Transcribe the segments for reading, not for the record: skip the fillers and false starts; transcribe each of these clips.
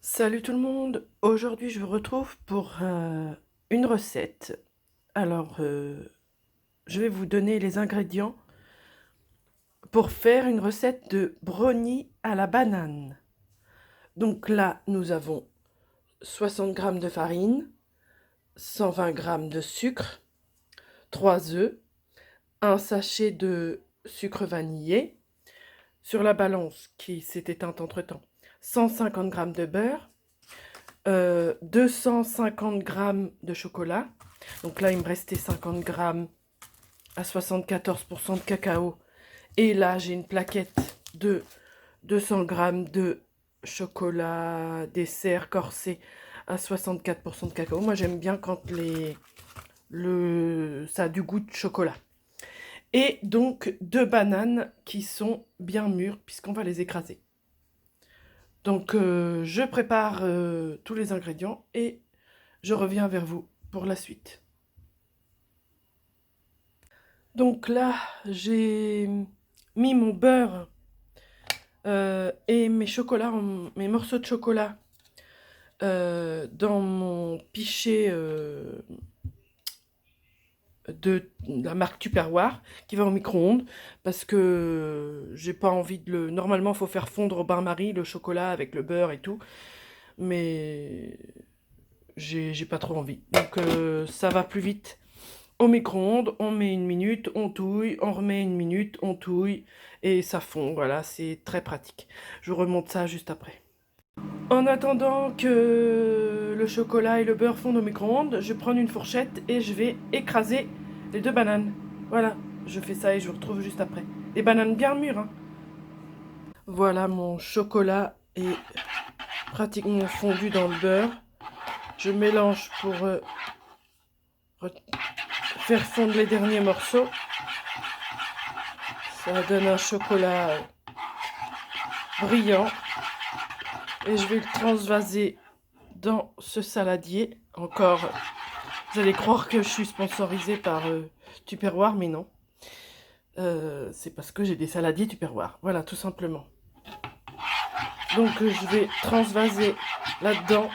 Salut tout le monde, aujourd'hui je vous retrouve pour une recette. Alors je vais vous donner les ingrédients pour faire une recette de brownie à la banane. Donc là nous avons 60 g de farine, 120 g de sucre, 3 œufs, un sachet de sucre vanillé, sur la balance qui s'est éteinte entre temps, 150 g de beurre, 250 g de chocolat. Donc là, il me restait 50 g à 74% de cacao. Et là, j'ai une plaquette de 200 g de chocolat dessert corsé à 64% de cacao. Moi, j'aime bien quand ça a du goût de chocolat. Et donc, 2 bananes qui sont bien mûres, puisqu'on va les écraser. Donc, je prépare tous les ingrédients et je reviens vers vous pour la suite. Donc là, j'ai mis mon beurre et mes chocolats, mes morceaux de chocolat dans mon pichet de la marque Tupperware qui va au micro-ondes parce que j'ai pas envie de le... Normalement, il faut faire fondre au bain-marie le chocolat avec le beurre et tout, mais j'ai pas trop envie. Donc ça va plus vite. Au micro-ondes, on met 1 minute, on touille, on remet 1 minute, on touille et ça fond. Voilà, c'est très pratique. Je vous remonte ça juste après. En attendant que le chocolat et le beurre fondent au micro-ondes, je prends une fourchette et je vais écraser les 2 bananes. Voilà, je fais ça et je vous retrouve juste après. Les bananes bien mûres, hein. Voilà, mon chocolat est pratiquement fondu dans le beurre. Je mélange pour faire fondre les derniers morceaux. Ça donne un chocolat brillant. Et je vais le transvaser dans ce saladier. Encore, vous allez croire que je suis sponsorisée par Tupperware, mais non. C'est parce que j'ai des saladiers Tupperware. Voilà, tout simplement. Donc je vais transvaser là-dedans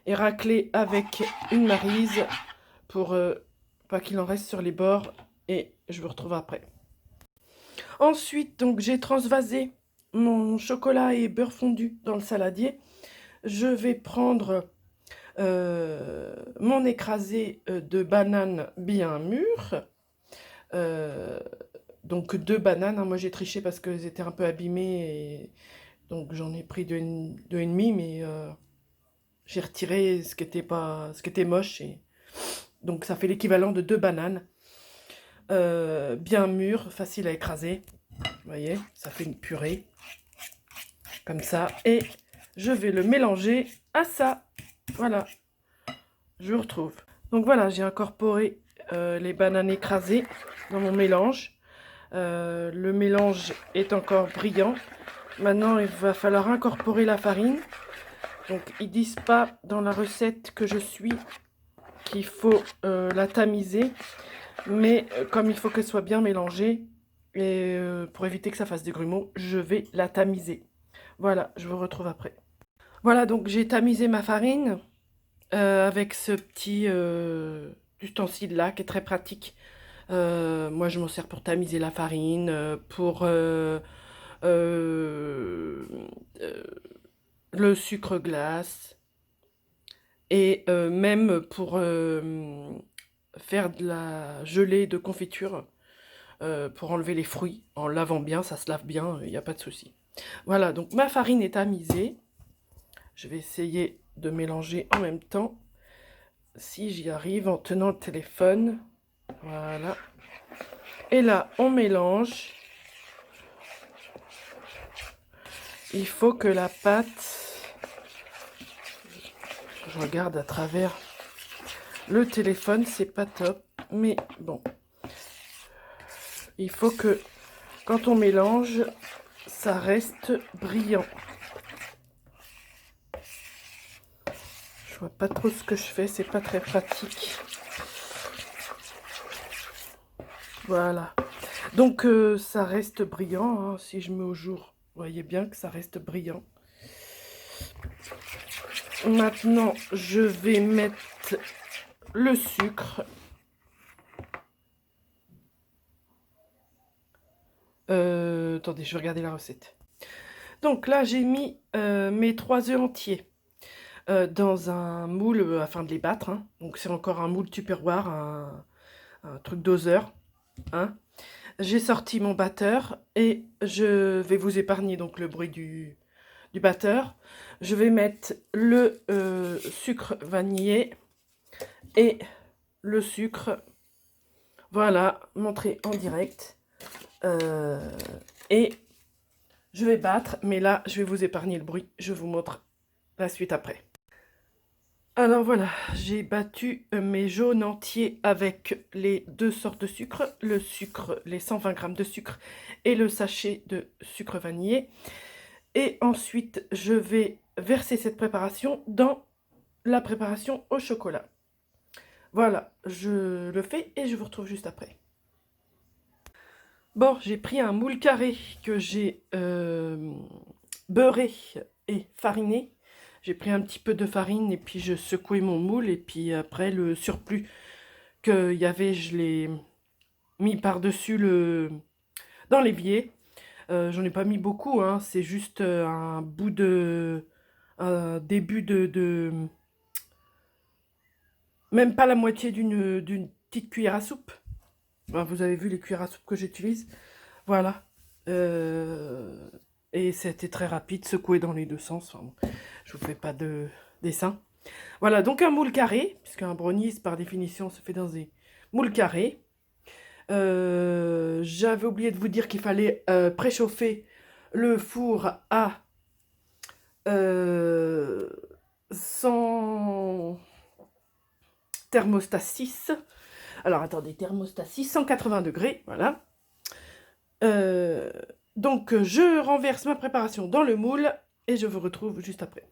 et racler avec une maryse pour pas qu'il en reste sur les bords. Et je vous retrouve après. Ensuite, donc j'ai transvasé mon chocolat et beurre fondu dans le saladier. Je vais prendre mon écrasé de bananes bien mûres. Donc 2 bananes, hein. Moi j'ai triché parce qu'elles étaient un peu abîmées. Et donc j'en ai pris 2,5, mais j'ai retiré ce qui était moche. Et donc ça fait l'équivalent de 2 bananes. Bien mûres, faciles à écraser. Vous voyez, ça fait une purée. Comme ça. Et je vais le mélanger à ça. Voilà. Je vous retrouve. Donc voilà, j'ai incorporé les bananes écrasées dans mon mélange. Le mélange est encore brillant. Maintenant, il va falloir incorporer la farine. Donc, ils disent pas dans la recette que je suis qu'il faut la tamiser. Mais comme il faut qu'elle soit bien mélangée, et pour éviter que ça fasse des grumeaux, je vais la tamiser. Voilà, je vous retrouve après. Voilà, donc j'ai tamisé ma farine avec ce petit ustensile là qui est très pratique. Moi je m'en sers pour tamiser la farine, pour le sucre glace et même pour faire de la gelée de confiture pour enlever les fruits en lavant bien, ça se lave bien, il n'y a pas de souci. Voilà, donc ma farine est tamisée. Je vais essayer de mélanger en même temps, si j'y arrive, en tenant le téléphone. Voilà. Et là, on mélange. Il faut que la pâte... Je regarde à travers le téléphone, c'est pas top. Mais bon. Il faut que, quand on mélange, ça reste brillant. Je vois pas trop ce que je fais, c'est pas très pratique. Voilà. Donc ça reste brillant, hein. Si je mets au jour, vous voyez bien que ça reste brillant. Maintenant, je vais mettre le sucre. Attendez, je vais regarder la recette. Donc là, j'ai mis mes 3 œufs entiers dans un moule afin de les battre, hein. Donc c'est encore un moule Tupperware, un truc doseur, hein. J'ai sorti mon batteur et je vais vous épargner donc le bruit du batteur. Je vais mettre le sucre vanillé et le sucre, voilà, montré en direct. Et je vais battre, mais là, je vais vous épargner le bruit. Je vous montre la suite après. Alors voilà, j'ai battu mes jaunes entiers avec les 2 sortes de sucre, le sucre, les 120 g de sucre et le sachet de sucre vanillé. Et ensuite, je vais verser cette préparation dans la préparation au chocolat. Voilà, je le fais et je vous retrouve juste après. Bon, j'ai pris un moule carré que j'ai beurré et fariné. J'ai pris un petit peu de farine et puis je secouais mon moule et puis après le surplus qu'il y avait, je l'ai mis par-dessus dans l'évier. J'en ai pas mis beaucoup, hein, c'est juste un début de même pas la moitié d'une petite cuillère à soupe. Ben, vous avez vu les cuillères à soupe que j'utilise. Voilà. Et c'était très rapide, secoué dans les deux sens. Enfin, bon, je vous fais pas de dessin. Voilà, donc un moule carré, puisqu'un brownies, par définition, se fait dans des moules carrés. J'avais oublié de vous dire qu'il fallait préchauffer le four à 100 thermostat 6. Alors attendez, thermostat 6, 180 degrés, voilà. Donc je renverse ma préparation dans le moule et je vous retrouve juste après.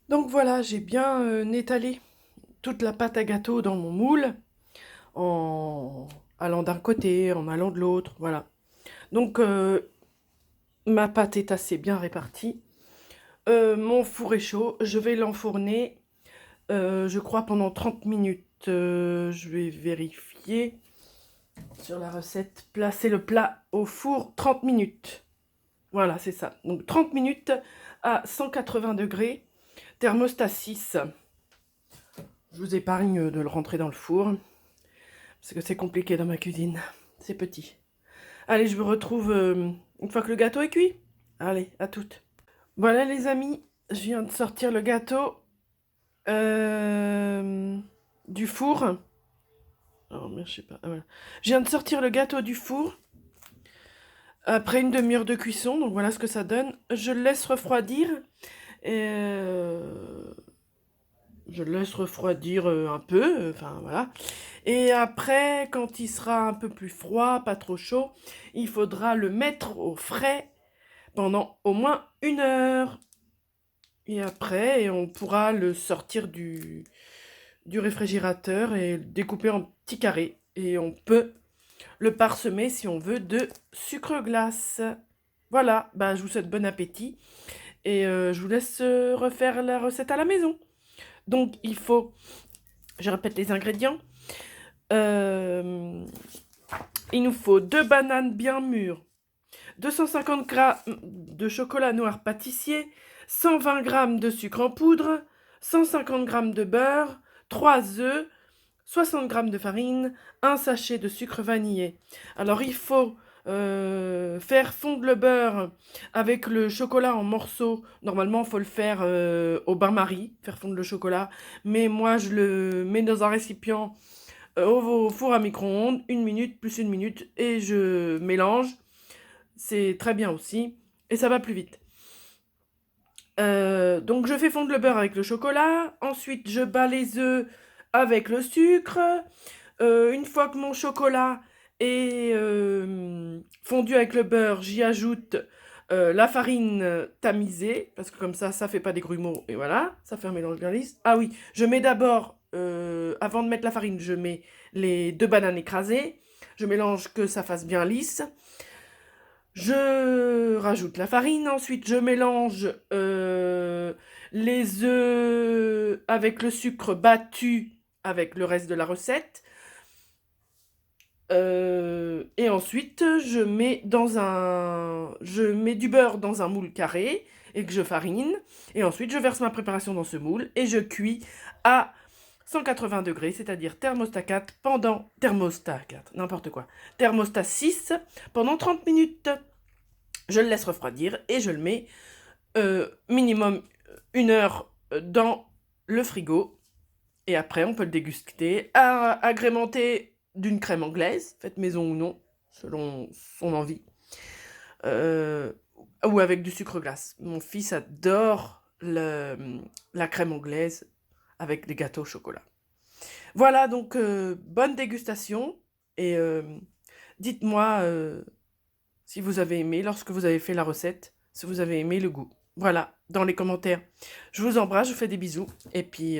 Donc voilà, j'ai bien étalé toute la pâte à gâteau dans mon moule en allant d'un côté, en allant de l'autre, voilà. Donc ma pâte est assez bien répartie. Mon four est chaud, je vais l'enfourner, je crois pendant 30 minutes. Je vais vérifier sur la recette. Placer le plat au four 30 minutes. Voilà, c'est ça. Donc 30 minutes à 180 degrés, thermostat 6. Je vous épargne de le rentrer dans le four, parce que c'est compliqué dans ma cuisine. C'est petit. Allez, je vous retrouve une fois que le gâteau est cuit. Allez, à toutes. Voilà les amis, je viens de sortir le gâteau du four. Oh merde, je sais pas. Ah, voilà. Je viens de sortir le gâteau du four après une demi-heure de cuisson, donc voilà ce que ça donne. Je le laisse refroidir et je le laisse refroidir un peu, enfin voilà. Et après, quand il sera un peu plus froid, pas trop chaud, il faudra le mettre au frais pendant au moins 1 heure. Et après, on pourra le sortir du réfrigérateur et le découper en petits carrés. Et on peut le parsemer, si on veut, de sucre glace. Voilà, bah, je vous souhaite bon appétit. Et je vous laisse refaire la recette à la maison. Donc, il faut, je répète les ingrédients. Il nous faut 2 bananes bien mûres, 250 g de chocolat noir pâtissier, 120 g de sucre en poudre, 150 g de beurre, 3 œufs, 60 g de farine, un sachet de sucre vanillé. Alors il faut faire fondre le beurre avec le chocolat en morceaux. Normalement, il faut le faire au bain-marie, faire fondre le chocolat. Mais moi, je le mets dans un récipient au four à micro-ondes, 1 minute plus 1 minute, et je mélange. C'est très bien aussi, et ça va plus vite. Donc je fais fondre le beurre avec le chocolat, ensuite je bats les œufs avec le sucre. Une fois que mon chocolat est fondu avec le beurre, j'y ajoute la farine tamisée, parce que comme ça fait pas des grumeaux, et voilà, ça fait un mélange bien lisse. Ah oui, je mets d'abord, avant de mettre la farine, je mets les 2 bananes écrasées, je mélange que ça fasse bien lisse. Je rajoute la farine, ensuite je mélange les œufs avec le sucre battu avec le reste de la recette. Et ensuite, je mets du beurre dans un moule carré et que je farine. Et ensuite, je verse ma préparation dans ce moule et je cuis à 180 degrés, c'est-à-dire thermostat 4 thermostat 4, n'importe quoi. Thermostat 6 pendant 30 minutes. Je le laisse refroidir et je le mets minimum 1 heure dans le frigo. Et après, on peut le déguster, agrémenté d'une crème anglaise, faite maison ou non, selon son envie, euh, ou avec du sucre glace. Mon fils adore la crème anglaise avec des gâteaux au chocolat. Voilà, donc bonne dégustation et dites-moi si vous avez aimé lorsque vous avez fait la recette, si vous avez aimé le goût. Voilà, dans les commentaires. Je vous embrasse, je vous fais des bisous et puis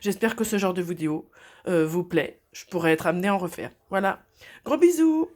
j'espère que ce genre de vidéo vous plaît. Je pourrais être amenée à en refaire. Voilà, gros bisous!